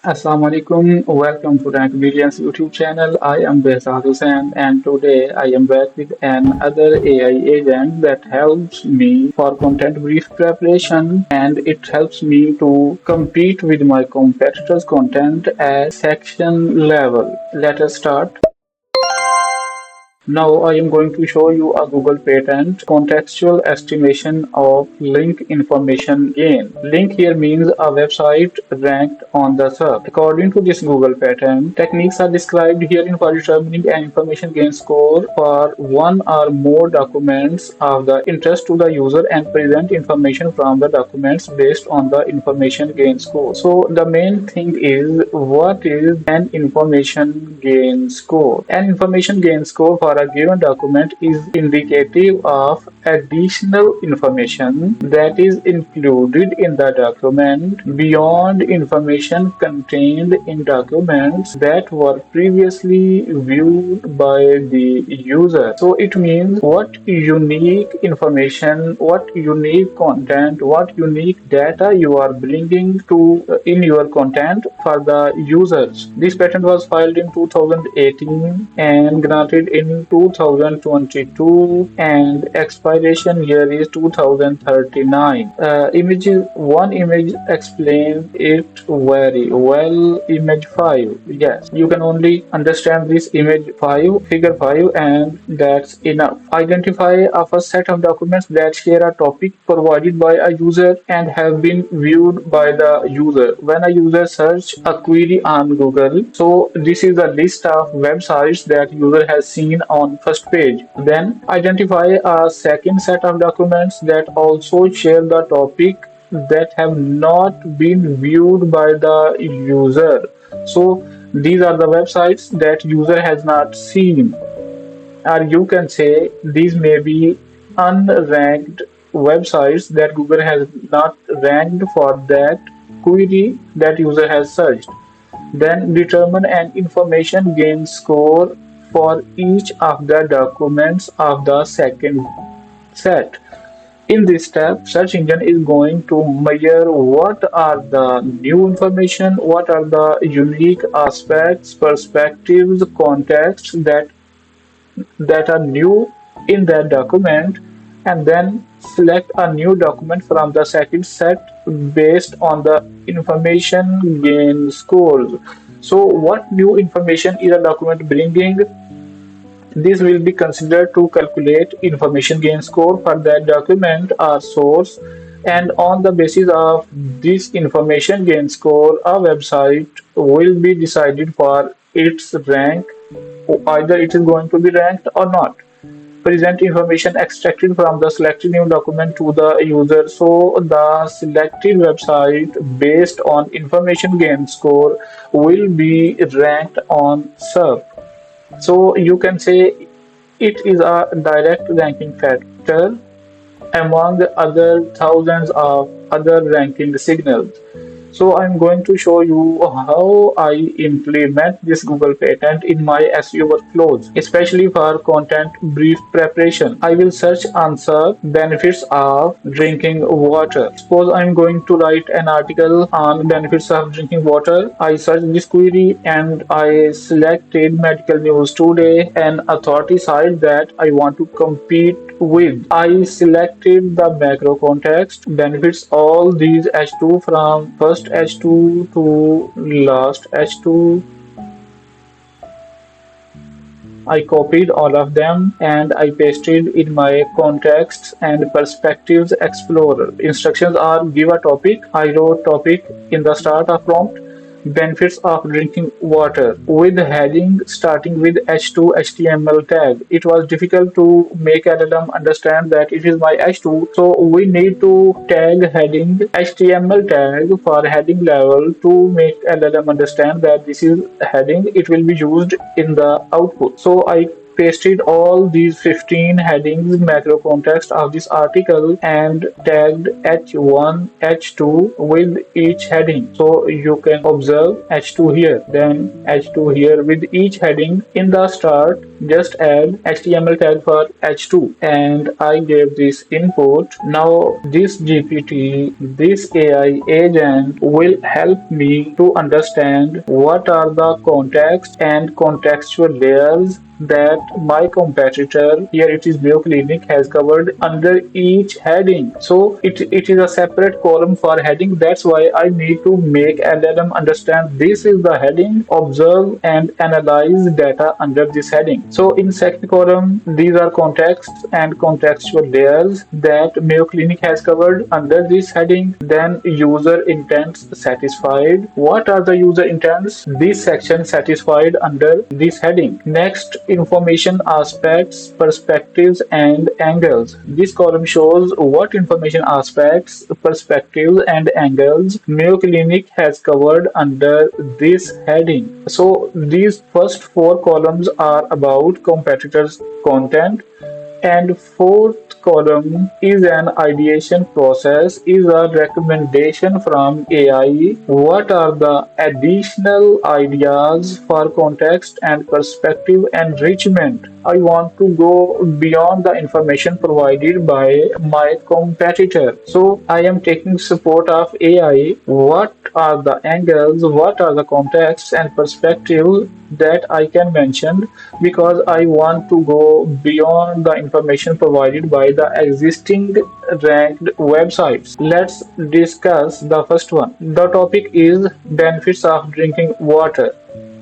Assalamu alaikum. Welcome to Rank Brilliance YouTube channel. I am Behzad Hussain and today I am back with another AI agent that helps me for content brief preparation and it helps me to compete with my competitors' content at section level. Let us start. Now I am going to show you a Google patent, contextual estimation of link information gain. Link here means a website ranked on the SERP. According to this Google patent, techniques are described herein for determining an information gain score for one or more documents of the interest to the user and present information from the documents based on the information gain score. So the main thing is, what is an information gain score? An information gain score for a given document is indicative of additional information that is included in the document beyond information contained in documents that were previously viewed by the user. So it means what unique information, what unique content, what unique data you are bringing to in your content for the users. This patent was filed in 2018 and granted in 2022 and expiration year is 2039. One image explains it very well. Image 5. Yes, you can only understand this image 5, figure 5, and that's enough. Identify a first set of documents that share a topic provided by a user and have been viewed by the user. When a user search a query on Google, so this is a list of websites that user has seen on first page. Then identify a second set of documents that also share the topic that have not been viewed by the user. So these are the websites that user has not seen, or you can say these may be unranked websites that Google has not ranked for that query that user has searched. Then determine an information gain score for each of the documents of the second set. In this step, search engine is going to measure what are the new information, what are the unique aspects, perspectives, contexts that are new in that document, and then select a new document from the second set based on the information gain scores. So what new information is a document bringing? This will be considered to calculate information gain score for that document or source, and on the basis of this information gain score, a website will be decided for its rank. Either it is going to be ranked or not. Present information extracted from the selected new document to the user. So the selected website based on information gain score will be ranked on SERP. So you can say it is a direct ranking factor among other thousands of other ranking signals. So I'm going to show you how I implement this Google patent in my SEO workflows, especially for content brief preparation. I will search answer benefits of drinking water. Suppose I'm going to write an article on benefits of drinking water. I search this query and I selected medical news today, an authority site that I want to compete with. I selected the macro context, benefits all these H2 from first H2 to last H2. I copied all of them and I pasted in my contexts and perspectives explorer. Instructions are: give a topic. I wrote topic in the start of prompt. Benefits of drinking water with heading starting with H2 HTML tag. It was difficult to make LLM understand that it is my H2, so we need to tag heading HTML tag for heading level to make LLM understand that this is heading. It will be used in the output. So I pasted all these 15 headings macro context of this article and tagged h1, h2 with each heading. So you can observe h2 here, then h2 here with each heading. In the start, just add HTML tag for h2 and I gave this input. Now this GPT, this AI agent will help me to understand what are the context and contextual layers that my competitor, here it is Mayo Clinic, has covered under each heading. So it is a separate column for heading. That's why I need to make LLM understand this is the heading, observe and analyze data under this heading. So in second column, these are contexts and contextual layers that Mayo Clinic has covered under this heading. Then user intents satisfied. What are the user intents? This section satisfied under this heading. Next, information aspects, perspectives and angles. This column shows what information aspects, perspectives and angles Mayo Clinic has covered under this heading. So these first four columns are about competitors' content, and fourth column is an ideation process, is a recommendation from AI. What are the additional ideas for context and perspective enrichment? I want to go beyond the information provided by my competitor. So I am taking support of AI. What are the angles, what are the contexts and perspectives that I can mention, because I want to go beyond the information provided by the existing ranked websites. Let's discuss the first one. The topic is benefits of drinking water.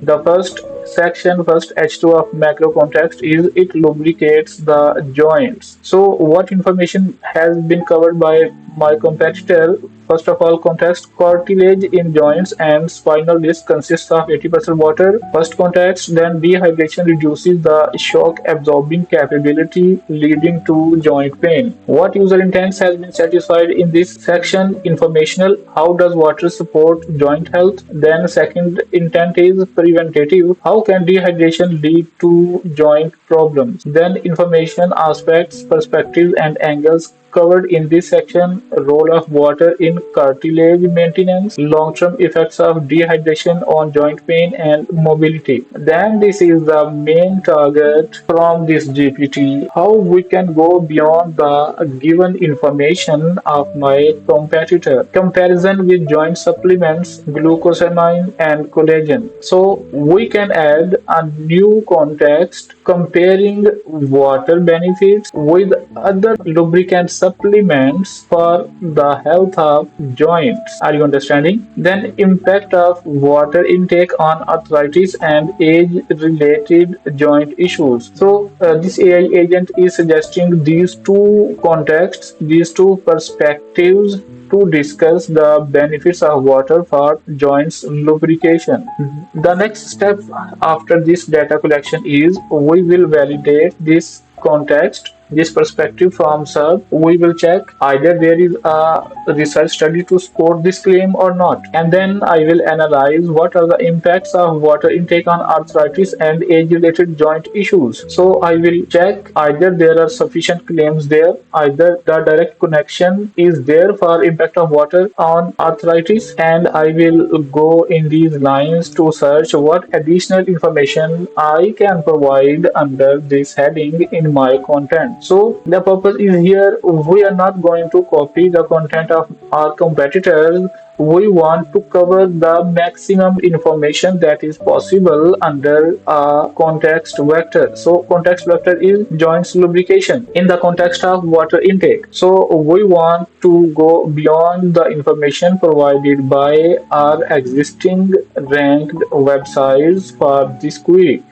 The first section, first H2 of macro context, is it lubricates the joints. So what information has been covered by my competitor? First of all, context: cartilage in joints and spinal disc consists of 80% water. First context. Then dehydration reduces the shock absorbing capability, leading to joint pain. What user intents has been satisfied in this section? Informational: how does water support joint health? Then second intent is preventative: how can dehydration lead to joint problems? Then information aspects, perspectives and angles covered in this section: role of water in cartilage maintenance, long-term effects of dehydration on joint pain and mobility. Then this is the main target from this GPT: how we can go beyond the given information of my competitor. Comparison with joint supplements, glucosamine and collagen. So we can add a new context comparing water benefits with other lubricant supplements for the health of joints. Are you understanding? Then impact of water intake on arthritis and age-related joint issues. So this AI agent is suggesting these two contexts, these two perspectives to discuss the benefits of water for joints lubrication. The next step after this data collection is we will validate this context, this perspective from SERP. We will check either there is a research study to support this claim or not, and then I will analyze what are the impacts of water intake on arthritis and age-related joint issues. So I will check either there are sufficient claims there, either the direct connection is there for impact of water on arthritis, and I will go in these lines to search what additional information I can provide under this heading in my content. So the purpose is here, we are not going to copy the content of our competitors. We want to cover the maximum information that is possible under a context vector. So context vector is joints lubrication in the context of water intake. So we want to go beyond the information provided by our existing ranked websites for this query.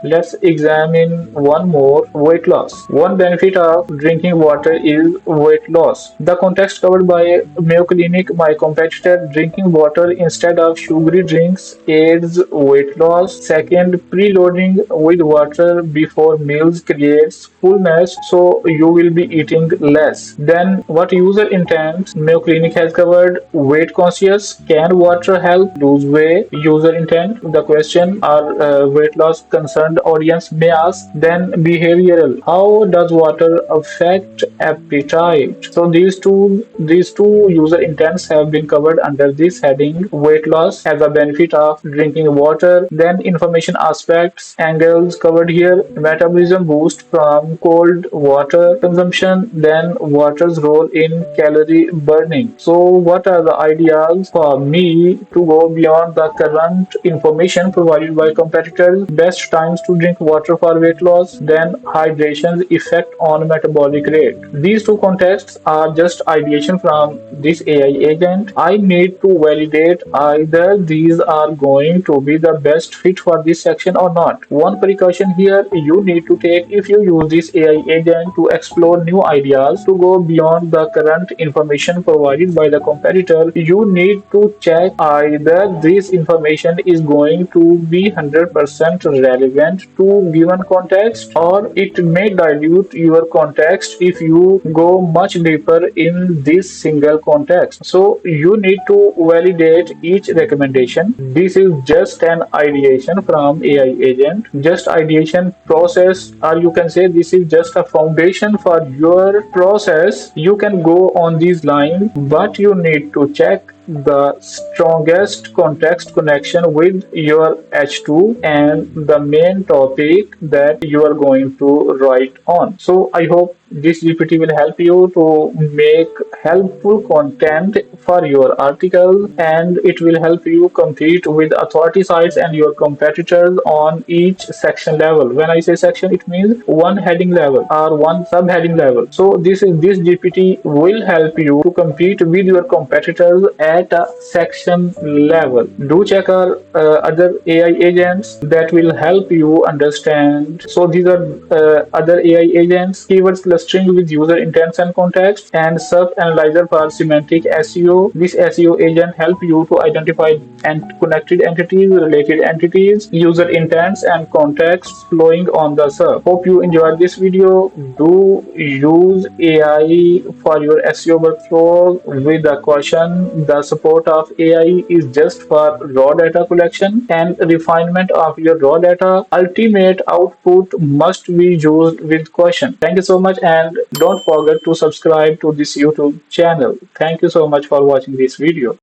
Let's examine one more: weight loss. One benefit of drinking water is weight loss. The context covered by Mayo Clinic, my competitor: drinking water instead of sugary drinks aids weight loss. Second, preloading with water before meals creates fullness, so you will be eating less. Then what user intent? Mayo Clinic has covered weight conscious: can water help lose weight? User intent: the question: are weight loss concerned and audience may ask. Then behavioral. How does water affect appetite? So these two user intents have been covered under this heading, weight loss as a benefit of drinking water. Then information aspects, angles covered here, metabolism boost from cold water consumption, then water's role in calorie burning. So what are the ideas for me to go beyond the current information provided by competitors? Best times to drink water for weight loss, then hydration's effect on metabolic rate. These two contexts are just ideation from this AI agent. I need to validate either these are going to be the best fit for this section or not. One precaution here you need to take if you use this AI agent to explore new ideas to go beyond the current information provided by the competitor. You need to check either this information is going to be 100% relevant to given context, or it may dilute your context if you go much deeper in this single context. So you need to validate each recommendation. This is just an ideation from AI agent, just ideation process, or you can say this is just a foundation for your process. You can go on these lines, but you need to check the strongest context connection with your H2 and the main topic that you are going to write on. So I hope this GPT will help you to make helpful content for your article, and it will help you compete with authority sites and your competitors on each section level. When I say section, it means one heading level or one subheading level. So this GPT will help you to compete with your competitors at a section level. Do check our other AI agents that will help you understand. So these are other AI agents: keywords clustering with user intents and context, and SERP analyzer for semantic SEO. This SEO agent help you to identify and connected entities, related entities, user intents and contexts flowing on the SERP. Hope you enjoyed this video. Do use AI for your SEO workflow with the caution: the support of AI is just for raw data collection and refinement of your raw data. Ultimate output must be used with caution. Thank you so much, and don't forget to subscribe to this YouTube channel. Thank you so much for watching this video.